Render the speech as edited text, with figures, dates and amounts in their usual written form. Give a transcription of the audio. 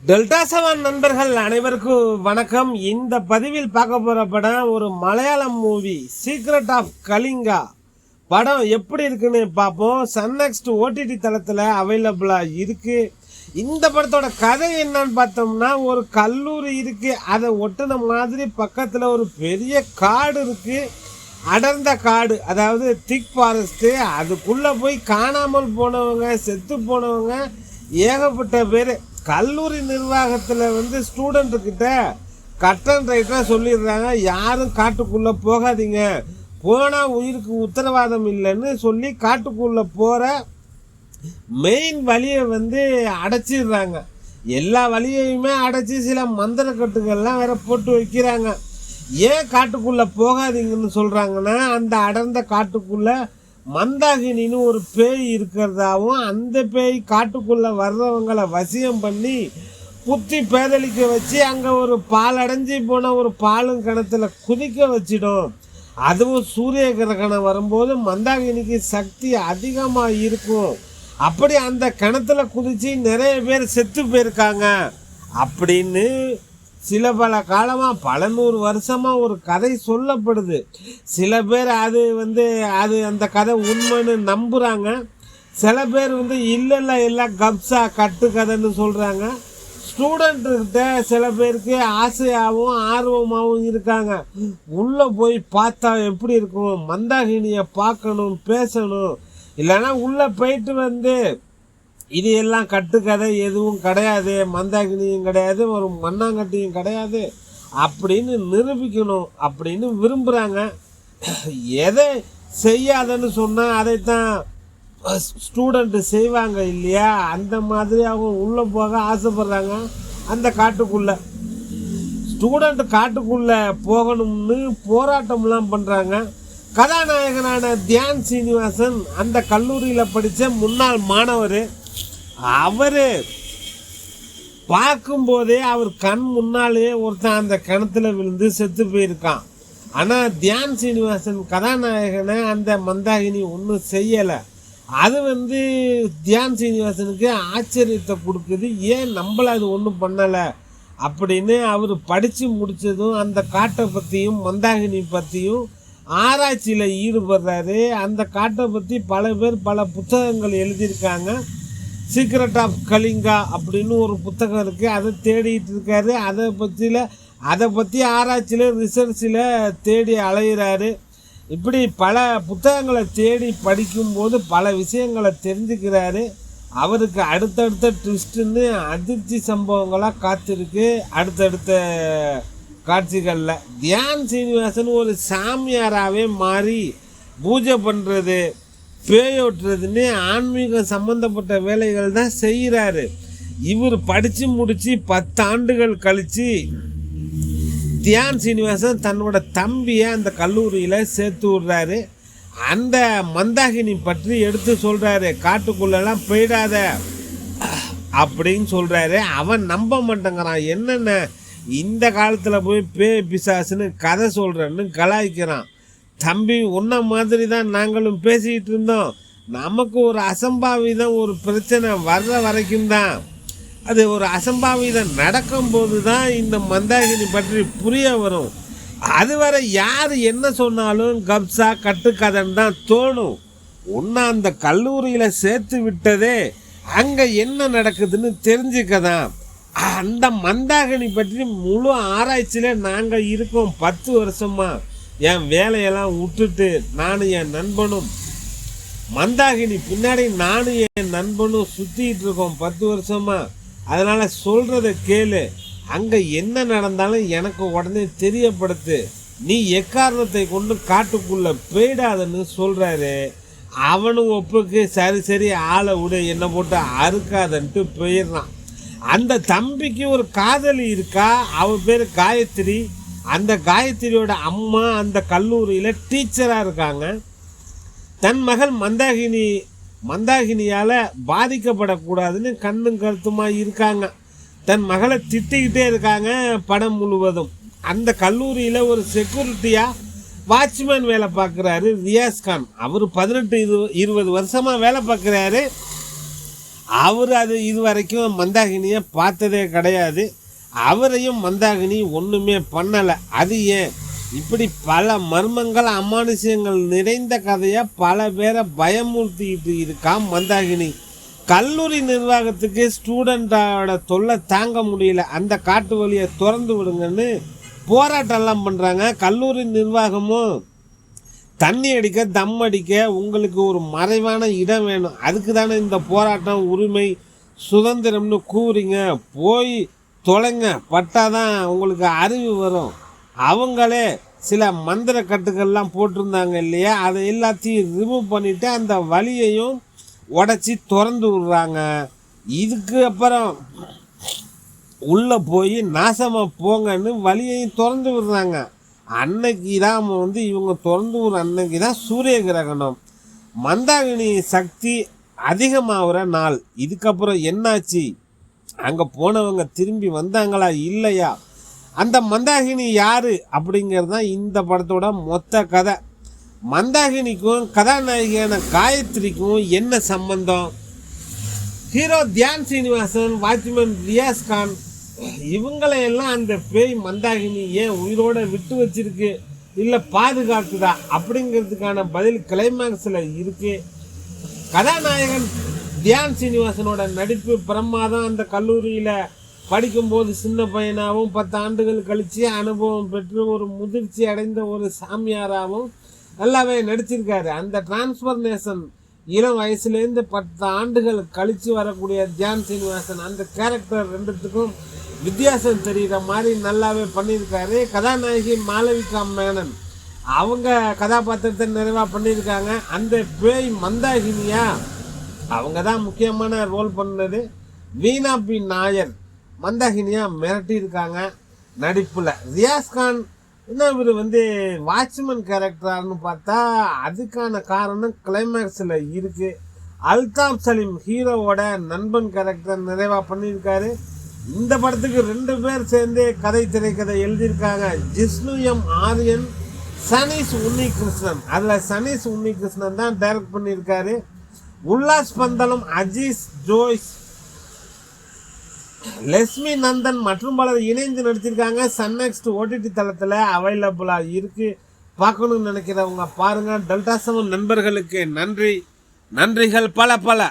Delta seven நண்பர்கள் அனைவருக்கும் வணக்கம். இந்த பதிவில் பார்க்க போகிற படம் ஒரு Malayalam movie, secret of Kalinga. படம் எப்படி இருக்குன்னு பார்ப்போம். சன் நெக்ஸ்ட் ஓடிடி தளத்தில் அவைலபிளாக இருக்குது. இந்த படத்தோட கதை என்னன்னு பார்த்தோம்னா, ஒரு கல்லூரி இருக்குது, அதை ஒட்டின மாதிரி பக்கத்தில் ஒரு பெரிய காடு இருக்குது. அடர்ந்த காடு, அதாவது திக் ஃபாரஸ்ட்டு. அதுக்குள்ளே போய் காணாமல் போனவங்க, செத்து போனவங்க ஏகப்பட்ட பேர். கல்லூரி நிர்வாகத்தில் ஸ்டூடெண்ட்டுக்கிட்ட கட் அண்ட் ரைட்டாக சொல்லிடுறாங்க, யாரும் காட்டுக்குள்ளே போகாதீங்க, போனால் உயிருக்கு உத்தரவாதம் இல்லைன்னு சொல்லி காட்டுக்குள்ளே போகிற மெயின் வழியை அடைச்சிடுறாங்க. எல்லா வழியையுமே அடைச்சி சில மந்திரக்கட்டுகள்லாம் வேற போட்டு வைக்கிறாங்க. ஏன் காட்டுக்குள்ளே போகாதீங்கன்னு சொல்கிறாங்கன்னா, அந்த அடர்ந்த காட்டுக்குள்ளே மந்தாகினின்னு ஒரு பேய் இருக்கிறதாவும், அந்த பேய் காட்டுக்குள்ளே வர்றவங்களை வசியம் பண்ணி புத்தி பேதலிக்க வச்சு அங்கே ஒரு பால் அடைஞ்சி போன ஒரு பாலும் கிணத்துல குதிக்க வச்சிடும். அதுவும் சூரிய கிரகணம் வரும்போது மந்தாகினிக்கு சக்தி அதிகமாக இருக்கும். அப்படி அந்த கிணத்துல குதிச்சு நிறைய பேர் செத்து போயிருக்காங்க அப்படின்னு சில பல காலமாக, பல நூறு வருஷமாக ஒரு கதை சொல்லப்படுது. சில பேர் அது அந்த கதை உண்மைன்னு நம்புகிறாங்க. சில பேர் இல்லை எல்லாம் கப்ஸா கட்டு கதைன்னு சொல்கிறாங்க. ஸ்டூடெண்ட்டுக்கிட்ட சில பேருக்கு ஆசையாகவும் ஆர்வமாகவும் இருக்காங்க. உள்ளே போய் பார்த்தா எப்படி இருக்கும், மந்தாகினியை பார்க்கணும், பேசணும். இல்லைன்னா உள்ளே போயிட்டு இது எல்லாம் கட்டுக்கதை எதுவும் கிடையாது, மந்தாகினியும் கிடையாது, ஒரு மண்ணாங்கட்டியும் கிடையாது அப்படின்னு நிரூபிக்கணும் அப்படின்னு விரும்புகிறாங்க. எதை செய்யாதன்னு சொன்னால் அதைத்தான் ஸ்டூடெண்ட்டு செய்வாங்க இல்லையா? அந்த மாதிரி அவங்க உள்ளே போக ஆசைப்படுறாங்க. அந்த காட்டுக்குள்ளே ஸ்டூடெண்ட்டு காட்டுக்குள்ளே போகணும்னு போராட்டம்லாம் பண்ணுறாங்க. கதாநாயகனான தியான் சீனிவாசன் அந்த கல்லூரியில் படித்த முன்னாள் மாணவர். அவர் பார்க்கும்போதே அவர் கண் முன்னாலே ஒருத்தன் அந்த கிணத்துல விழுந்து செத்து போயிருக்கான். ஆனால் தியான் சீனிவாசன் கதாநாயகனை அந்த மந்தாகினி ஒன்றும் செய்யலை. அது தியான் சீனிவாசனுக்கு ஆச்சரியத்தை கொடுக்குது. ஏன் நம்மள அது ஒன்றும் பண்ணலை அப்படின்னு அவர் படித்து முடித்ததும் அந்த காட்டை பற்றியும் மந்தாகினி பற்றியும் ஆராய்ச்சியில் ஈடுபடுறாரு. அந்த காட்டை பற்றி பல பேர் பல புத்தகங்கள் எழுதியிருக்காங்க. சீக்ரெட் ஆஃப் கலிங்கா அப்படின்னு ஒரு புத்தகம் இருக்குது, அதை தேடிட்டு இருக்காரு. அதை பற்றி ஆராய்ச்சியில் ரிசர்ச்சில் தேடி அலைகிறாரு. இப்படி பல புத்தகங்களை தேடி படிக்கும்போது பல விஷயங்களை தெரிஞ்சுக்கிறாரு. அவருக்கு அடுத்தடுத்த ட்விஸ்ட்டுன்னு அதிர்ச்சி சம்பவங்களாக காத்திருக்கு அடுத்தடுத்த காட்சிகளில். தியான் சீனிவாசன் ஒரு சாமியாராகவே மாறி பூஜை பண்ணுறது, பேயோட்டுறதுன்னு ஆன்மீகம் சம்மந்தப்பட்ட வேலைகள் தான் செய்கிறாரு. இவர் படித்து முடித்து 10 ஆண்டுகள் கழித்து தியான் சீனிவாசன் தன்னோட தம்பியை அந்த கல்லூரியில் சேர்த்து விடுறாரு. அந்த மந்தாகினி பற்றி எடுத்து சொல்கிறாரு, காட்டுக்குள்ளெல்லாம் போயிடாத அப்படின்னு சொல்கிறாரு. அவன் நம்ப மாட்டேங்கிறான். என்னென்ன இந்த காலத்தில் போய் பேய் பிசாசுன்னு கதை சொல்கிறேன்னு கலாய்க்கிறான். தம்பி, உன்ன மாதிரி தான் நாங்களும் பேசிக்கிட்டு இருந்தோம். நமக்கு ஒரு அசம்பாவிதம், ஒரு பிரச்சனை வர்ற வரைக்கும் தான், அது ஒரு அசம்பாவிதம் நடக்கும்போது தான் இந்த மந்தாகினி பற்றி புரிய வரும். அதுவரை யார் என்ன சொன்னாலும் கப்ஸா கட்டுக்கதைன்னு தான் தோணும். உன்னை அந்த கல்லூரியில் சேர்த்து விட்டதே அங்கே என்ன நடக்குதுன்னு தெரிஞ்சுக்கதான். அந்த மந்தாகினி பற்றி முழு ஆராய்ச்சியில் நாங்கள் இருக்கோம் 10 வருஷமாக. என் வேலையெல்லாம் விட்டுட்டு நானும் என் நண்பனும் மந்தாகினி பின்னாடி நானும் என் நண்பனும் சுற்றிக்கிட்டு இருக்கோம் 10 வருஷமாக. அதனால் சொல்கிறத கேளு, அங்கே என்ன நடந்தாலும் எனக்கு உடனே தெரியப்படுத்து, நீ எக்காரணத்தை கொண்டு காட்டுக்குள்ளே போயிடாதன்னு சொல்கிறாரு. அவனும் ஒப்புக்கு சரி ஆளை விட என்னை போட்டு அறுக்காதன்ட்டு போயிடுறான். அந்த தம்பிக்கு ஒரு காதலி இருக்கா, அவன் பேர் காயத்ரி. அந்த காயத்ரியோட அம்மா அந்த கல்லூரியில் டீச்சராக இருக்காங்க. தன் மகள் மந்தாகினியால் பாதிக்கப்படக்கூடாதுன்னு கண்ணும் கருத்துமாக இருக்காங்க. தன் மகளை திட்டிக்கிட்டே இருக்காங்க படம் முழுவதும். அந்த கல்லூரியில் ஒரு செக்யூரிட்டியாக வாட்ச்மேன் வேலை பார்க்குறாரு ரியாஸ் கான். அவர் 18-20 வருஷமாக வேலை பார்க்குறாரு. அவர் அது இது வரைக்கும் மந்தாகினியை பார்த்ததே கிடையாது. அவரையும் மந்தாகினி ஒன்றுமே பண்ணலை. அது ஏன் இப்படி பல மர்மங்கள் அமானுஷ்யங்கள் நிறைந்த கதையை பல பேரை பயமுறுத்திக்கிட்டு இருக்கான் மந்தாகினி. கல்லூரி நிர்வாகத்துக்கு ஸ்டூடெண்ட்டோட தொல்லை தாங்க முடியல, அந்த காட்டு வழியை திறந்து விடுங்கன்னு போராட்டம்லாம் பண்ணுறாங்க. கல்லூரி நிர்வாகமும் தண்ணி அடிக்க தம் அடிக்க உங்களுக்கு ஒரு மறைவான இடம் வேணும், அதுக்கு தானே இந்த போராட்டம், உரிமை சுதந்திரம்னு கூறுறீங்க, போய் தொலைங்க, பட்டாதான் உங்களுக்கு அறிவு வரும். அவங்களே சில மந்திர கட்டுக்கள்லாம் போட்டிருந்தாங்க இல்லையா, அதை எல்லாத்தையும் ரிமூவ் பண்ணிவிட்டு அந்த வழியையும் உடச்சி திறந்து விடுறாங்க. இதுக்கு அப்புறம் உள்ளே போய் நாசமாக போங்கன்னு வழியையும் திறந்து விடுறாங்க. அன்னைக்கு தான் இவங்க திறந்து விடுற அன்னைக்கு தான் சூரிய கிரகணம். மந்தாகினி சக்தி அதிகமாகிற நாள். இதுக்கப்புறம் என்னாச்சு, அங்கே போனவங்க திரும்பி வந்தாங்களா இல்லையா, அந்த மந்தாகினி யார் அப்படிங்கிறது தான் இந்த படத்தோட மொத்த கதை. மந்தாகினிக்கும் கதாநாயகியான காயத்ரிக்கும் என்ன சம்பந்தம்? ஹீரோ தியான் சீனிவாசன், வாட்ச்மேன் ரியாஸ் கான், இவங்களையெல்லாம் அந்த பேய் மந்தாகினி ஏன் உயிரோட விட்டு வச்சிருக்கு, இல்லை பாதுகாக்குதா அப்படிங்கிறதுக்கான பதில் கிளைமேக்ஸில் இருக்கு. கதாநாயகன் தியான் சீனிவாசனோட நடிப்பு பிரமாதம். அந்த கல்லூரியில் படிக்கும்போது சின்ன பையனாகவும் 10 ஆண்டுகள் கழித்து அனுபவம் பெற்று ஒரு முதிர்ச்சி அடைந்த ஒரு சாமியாராகவும் நல்லாவே நடிச்சிருக்காரு. அந்த டிரான்ஸ்ஃபர்மேஷன் இளம் வயசுலேருந்து 10 ஆண்டுகள் கழித்து வரக்கூடிய தியான் சீனிவாசன் அந்த கேரக்டர் ரெண்டுத்துக்கும் வித்தியாசம் தெரிகிற மாதிரி நல்லாவே பண்ணியிருக்காரு. கதாநாயகி மாளவிகா மேனன் அவங்க கதாபாத்திரத்தை நிறைவாக பண்ணியிருக்காங்க. அந்த பேய் மந்தாகினியா அவங்க தான் முக்கியமான ரோல் பண்ணது. வீணா பி நாயர் மந்தாகினியா மிரட்டியிருக்காங்க நடிப்பில். ரியாஸ் கான் இவர் வாட்ச்மேன் கேரக்டர்னு பார்த்தா அதுக்கான காரணம் கிளைமேக்ஸில் இருக்குது. அல்தாப் சலீம் ஹீரோவோட நண்பன் கேரக்டர் நிறைவாக பண்ணியிருக்காரு. இந்த படத்துக்கு 2 பேர் சேர்ந்து கதை திரைக்கதை எழுதியிருக்காங்க. ஜிஷ்ணு எம் ஆரியன், சனீஷ் உன்னிகிருஷ்ணன். அதில் சனீஷ் உன்னிகிருஷ்ணன் தான் டைரக்ட் பண்ணியிருக்காரு. உல்லாஸ் பந்தலம், அஜீஸ் ஜோய்ஸ், லட்சுமி நந்தன் மற்றும் பலர் இணைந்து நடிச்சிருக்காங்க. சன்நெக்ஸ்ட் ஓடிடி தளத்தில் அவைலபிளாக இருக்குது. பார்க்கணும்னு நினைக்கிறவங்க பாருங்கள். டெல்டா 7 நண்பர்களுக்கு நன்றிகள் பல.